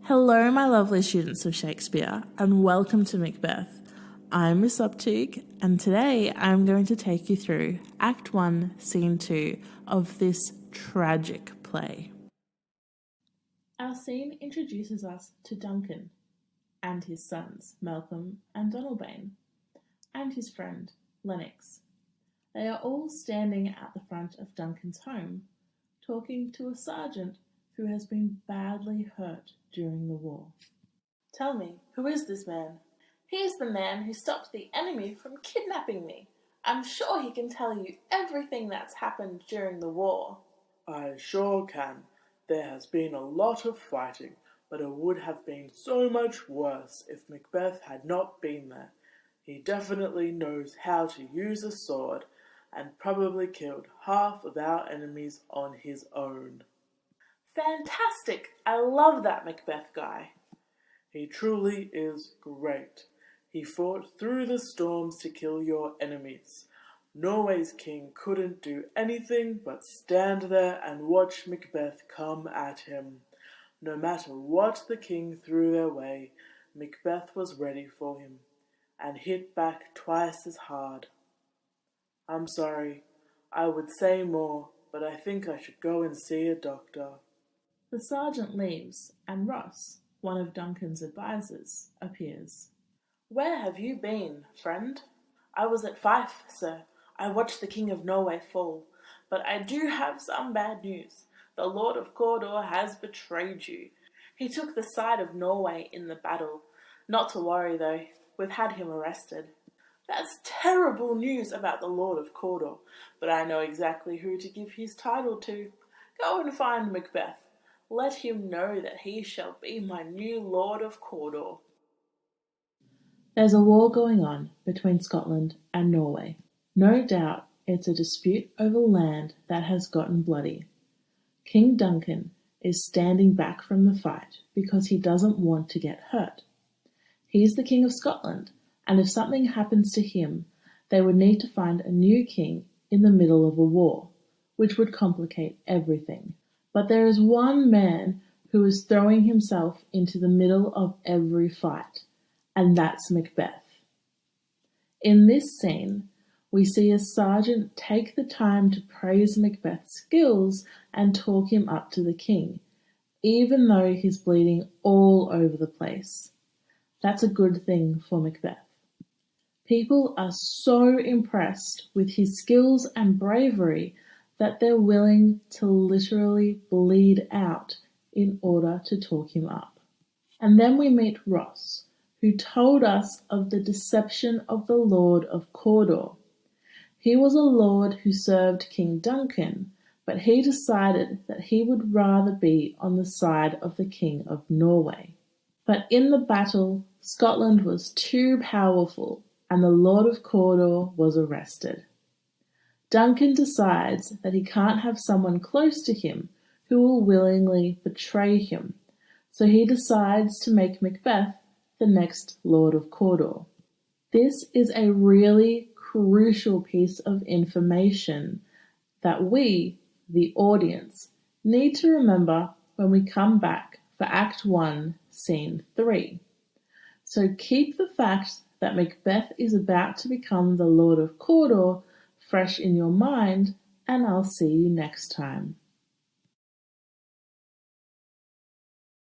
Hello, my lovely students of Shakespeare, and welcome to Macbeth. I'm Miss Upteague, and today I'm going to take you through Act 1, Scene 2 of this tragic play. Our scene introduces us to Duncan and his sons, Malcolm and Donalbain, and his friend, Lennox. They are all standing at the front of Duncan's home, talking to a sergeant who has been badly hurt during the war. Tell me, who is this man? He is the man who stopped the enemy from kidnapping me. I'm sure he can tell you everything that's happened during the war. I sure can. There has been a lot of fighting, but it would have been so much worse if Macbeth had not been there. He definitely knows how to use a sword and probably killed half of our enemies on his own. Fantastic! I love that Macbeth guy. He truly is great. He fought through the storms to kill your enemies. Norway's king couldn't do anything but stand there and watch Macbeth come at him. No matter what the king threw their way, Macbeth was ready for him and hit back twice as hard. I'm sorry, I would say more, but I think I should go and see a doctor. The sergeant leaves, and Ross, one of Duncan's advisors, appears. Where have you been, friend? I was at Fife, sir. I watched the King of Norway fall. But I do have some bad news. The Lord of Cawdor has betrayed you. He took the side of Norway in the battle. Not to worry, though. We've had him arrested. That's terrible news about the Lord of Cawdor, but I know exactly who to give his title to. Go and find Macbeth. Let him know that he shall be my new Lord of Cawdor. There's a war going on between Scotland and Norway. No doubt it's a dispute over land that has gotten bloody. King Duncan is standing back from the fight because he doesn't want to get hurt. He's the King of Scotland, and if something happens to him, they would need to find a new king in the middle of a war, which would complicate everything. But there is one man who is throwing himself into the middle of every fight, and that's Macbeth. In this scene, we see a sergeant take the time to praise Macbeth's skills and talk him up to the king, even though he's bleeding all over the place. That's a good thing for Macbeth. People are so impressed with his skills and bravery that they're willing to literally bleed out in order to talk him up. And then we meet Ross, who told us of the deception of the Lord of Cawdor. He was a lord who served King Duncan, but he decided that he would rather be on the side of the King of Norway. But in the battle, Scotland was too powerful, and the Lord of Cawdor was arrested. Duncan decides that he can't have someone close to him who will willingly betray him, so he decides to make Macbeth the next Lord of Cawdor. This is a really crucial piece of information that we, the audience, need to remember when we come back for Act 1, Scene 3. So keep the fact that Macbeth is about to become the Lord of Cawdor fresh in your mind, and I'll see you next time.